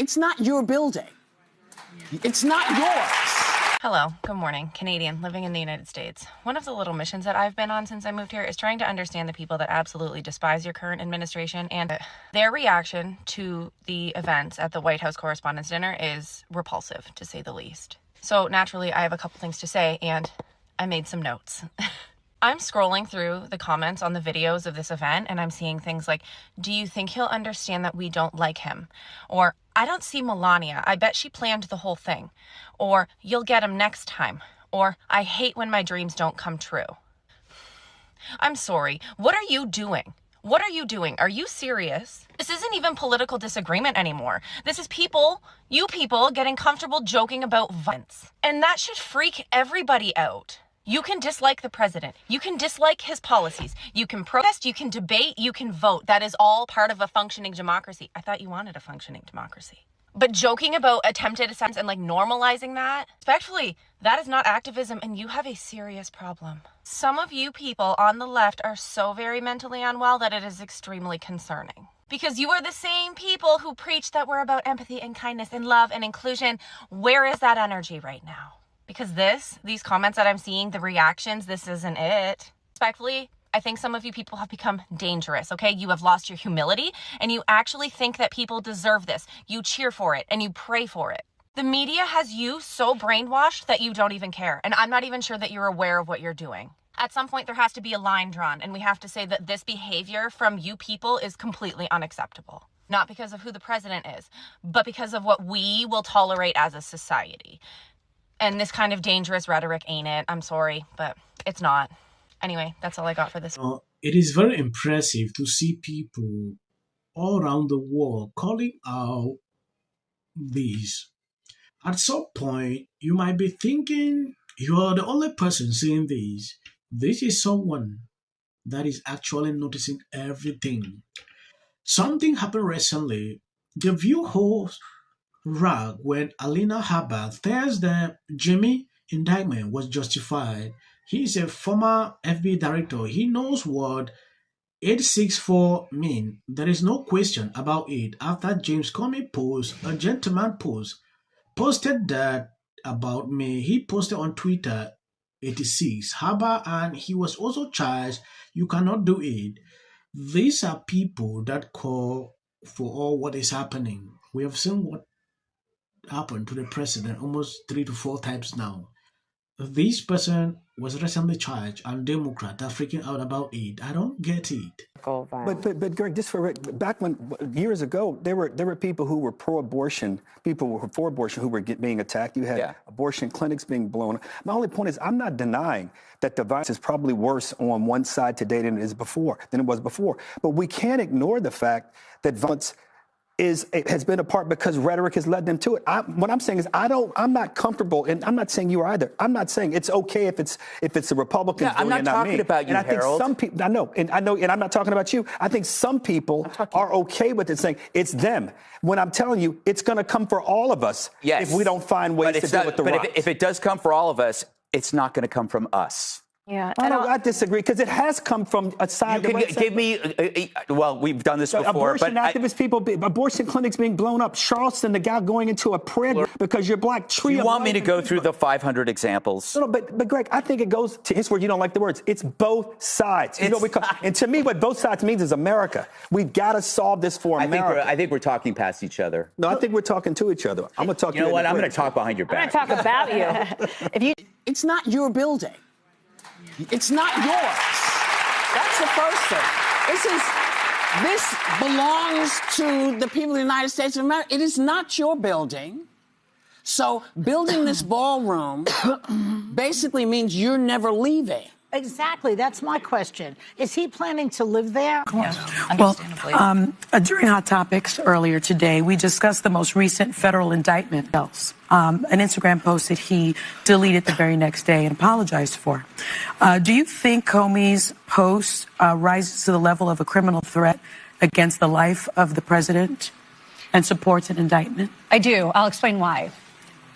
It's not your building. It's not yours. Hello, good morning. Canadian, living in the United States. One of the little missions that I've been on since I moved here is trying to understand the people that absolutely despise your current administration, and their reaction to the events at the White House Correspondents' Dinner is repulsive, to say the least. So naturally, I have a couple things to say, and I made some notes. I'm scrolling through the comments on the videos of this event, and I'm seeing things like, do you think he'll understand that we don't like him? Or, I don't see Melania. I bet she planned the whole thing. Or, you'll get him next time. Or, I hate when my dreams don't come true. I'm sorry. What are you doing? What are you doing? Are you serious? This isn't even political disagreement anymore. This is people, you people, getting comfortable joking about violence. And that should freak everybody out. You can dislike the president. You can dislike his policies. You can protest, you can debate, you can vote. That is all part of a functioning democracy. I thought you wanted a functioning democracy. But joking about attempted assassins and normalizing that, respectfully, that is not activism, and you have a serious problem. Some of you people on the left are so very mentally unwell that it is extremely concerning. Because you are the same people who preach that we're about empathy and kindness and love and inclusion. Where is that energy right now? Because these comments that I'm seeing, the reactions, this isn't it. Respectfully, I think some of you people have become dangerous, okay? You have lost your humility, and you actually think that people deserve this. You cheer for it, and you pray for it. The media has you so brainwashed that you don't even care, and I'm not even sure that you're aware of what you're doing. At some point, there has to be a line drawn, and we have to say that this behavior from you people is completely unacceptable. Not because of who the president is, but because of what we will tolerate as a society. And this kind of dangerous rhetoric ain't it. I'm sorry, but it's not. Anyway, that's all I got for this. It is very impressive to see people all around the world calling out these. At some point, you might be thinking you are the only person saying this. This is someone that is actually noticing everything. Something happened recently. The View host rag when Alina Habba says the Jimmy indictment was justified. He is a former FBI director. He knows what 864 mean. There is no question about it. After James Comey a gentleman posted that about me. He posted on Twitter 86 Habba, and he was also charged. You cannot do it. These are people that call for all what is happening. We have seen what happened to the president almost 3 to 4 times now. This person was recently charged, and Democrats are freaking out about it. I don't get it. But Greg, back when years ago, there were people who were pro-abortion, people who were for abortion who were being attacked. You had abortion clinics being blown. My only point is, I'm not denying that the violence is probably worse on one side today than it was before. But we can't ignore the fact that violence has been a part because rhetoric has led them to it. What I'm saying is I'm not comfortable, and I'm not saying you are either. I'm not saying it's okay if it's the Republicans doing it, not me. I'm not talking about you, and I think Harold. some people, I know, and I'm not talking about you. I think some people are okay with it, saying it's them. When I'm telling you, it's going to come for all of us if we don't find ways to deal with the rocks. But if it does come for all of us, it's not going to come from us. Yeah, I disagree, because it has come from a side. You can give me, well, we've done this before. Abortion activists, abortion clinics being blown up. Charleston, the guy going into a prayer because you're black. Tree. You want me to go through the 500 examples? No, but Greg, I think it goes to his word. You don't like the words. It's both sides. And to me, what both sides means is America. We've got to solve this for America. I think we're talking past each other. No, I think we're talking to each other. I'm going to talk to you. You know what? I'm going to talk behind your back. I'm going to talk about you. It's not your building. It's not yours. That's the first thing. This belongs to the people of the United States of America. It is not your building. So building this ballroom basically means you're never leaving. Exactly. That's my question. Is he planning to live there? Well, during Hot Topics earlier today, we discussed the most recent federal indictment. An Instagram post that he deleted the very next day and apologized for. Do you think Comey's post rises to the level of a criminal threat against the life of the president and supports an indictment? I do. I'll explain why.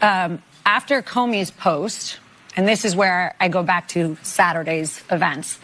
After Comey's post, and this is where I go back to Saturday's events,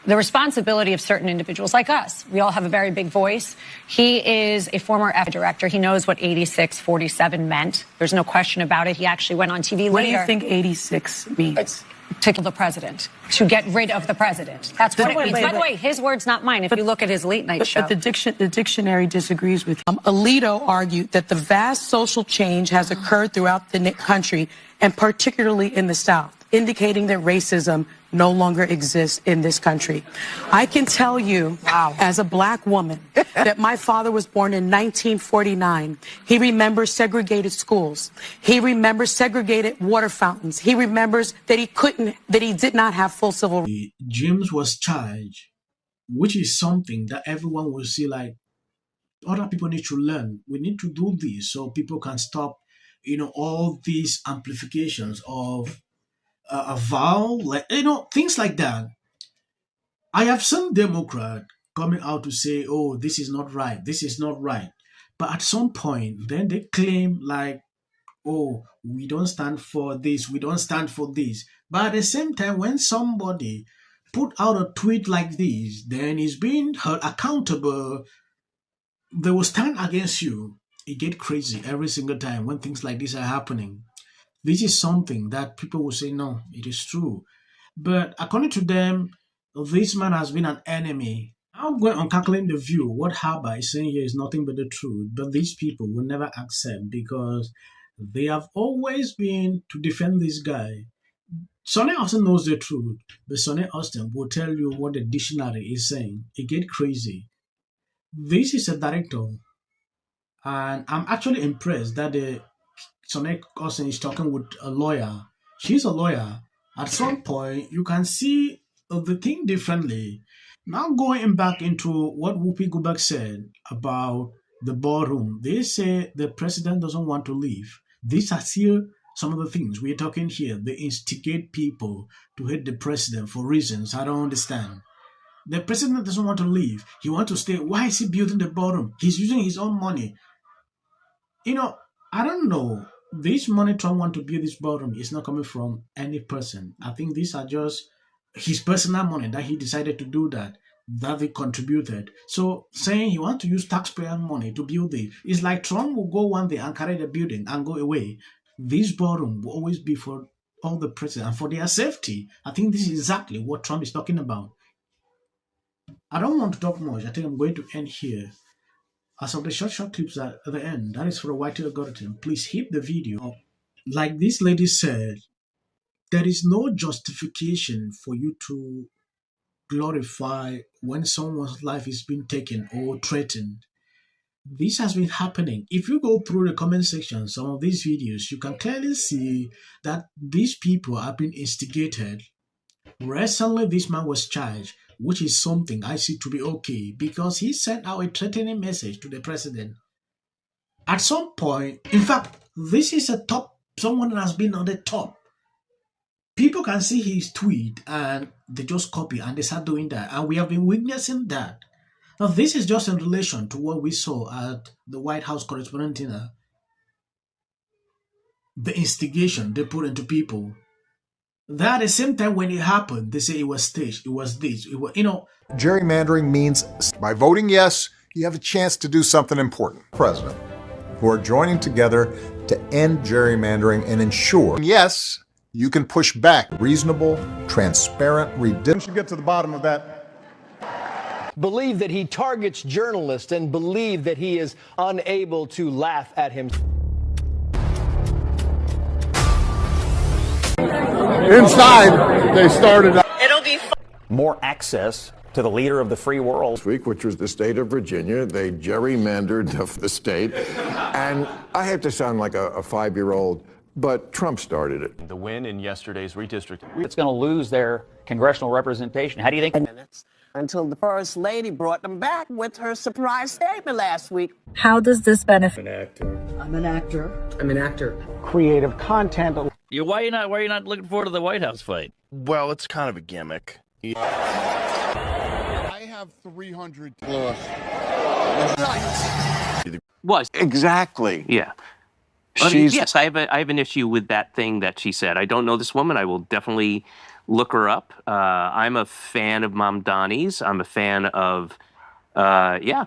the responsibility of certain individuals like us. We all have a very big voice. He is a former F director. He knows what 8647 meant. There's no question about it. He actually went on TV What later. do you think 86 means? To kill the president, to get rid of the president. That's what it means. By the way, his words, not mine. If you look at his late night show. But the dictionary disagrees with you. Alito argued that the vast social change has occurred throughout the country, and particularly in the South, indicating that racism no longer exists in this country. I can tell you, as a black woman, that my father was born in 1949. He remembers segregated schools. He remembers segregated water fountains. He remembers that he did not have full civil rights. James was charged, which is something that everyone will see like other people need to learn. We need to do this so people can stop, all these amplifications of a vow, things like that. I have seen Democrats coming out to say, oh, this is not right, this is not right. But at some point, then they claim like, oh, we don't stand for this, we don't stand for this. But at the same time, when somebody put out a tweet like this, then is being held accountable, they will stand against you. It gets crazy every single time when things like this are happening. This is something that people will say, no, it is true. But according to them, this man has been an enemy. I'm going on calculating the view. What Haba is saying here is nothing but the truth. But these people will never accept because they have always been to defend this guy. Sonny Austin knows the truth, but Sonny Austin will tell you what the dictionary is saying. It gets crazy. This is a director, and I'm actually impressed that the Sonny Austin is talking with a lawyer. She's a lawyer. At some point, you can see the thing differently. Now going back into what Whoopi Goldberg said about the ballroom, they say the president doesn't want to leave. These are still some of the things we're talking here. They instigate people to hate the president for reasons I don't understand. The president doesn't want to leave. He wants to stay. Why is he building the ballroom? He's using his own money. I don't know. This money Trump wants to build this ballroom is not coming from any person. I think these are just his personal money that he decided to do that they contributed. So saying he wants to use taxpayer money to build it, it's like Trump will go one day and carry the building and go away. This ballroom will always be for all the presidents and for their safety. I think this is exactly what Trump is talking about. I don't want to talk much. I think I'm going to end here. As of the short clips at the end, that is for a white algorithm. Please hit the video. Like this lady said, there is no justification for you to glorify when someone's life is being taken or threatened. This has been happening. If you go through the comment section, some of these videos, you can clearly see that these people have been instigated. Recently, this man was charged, which is something I see to be okay because he sent out a threatening message to the president. At some point, in fact, this is someone that has been on the top. People can see his tweet and they just copy and they start doing that. And we have been witnessing that. Now, this is just in relation to what we saw at the White House Correspondent Dinner. The instigation they put into people. That at the same time when it happened, they say it was staged, it was this, it was, Gerrymandering means by voting yes, you have a chance to do something important. President, who are joining together to end gerrymandering and ensure, yes, you can push back reasonable, transparent, We should get to the bottom of that. Believe that he targets journalists and believe that he is unable to laugh at him. Inside, they started. It'll be more access to the leader of the free world. This week, which was the state of Virginia, they gerrymandered the state. And I have to sound like a 5-year-old, but Trump started it. The win in yesterday's redistricting. It's going to lose their congressional representation. How do you think? Until the First Lady brought them back with her surprise statement last week. How does this benefit? I'm an actor. Creative content. Why are you not looking forward to the White House fight? Well, it's kind of a gimmick. I have 300. Was exactly. Yeah. Yes, I have an issue with that thing that she said. I don't know this woman. I will definitely Look her up. I'm a fan of Mom Donnie's. I'm a fan of, yeah.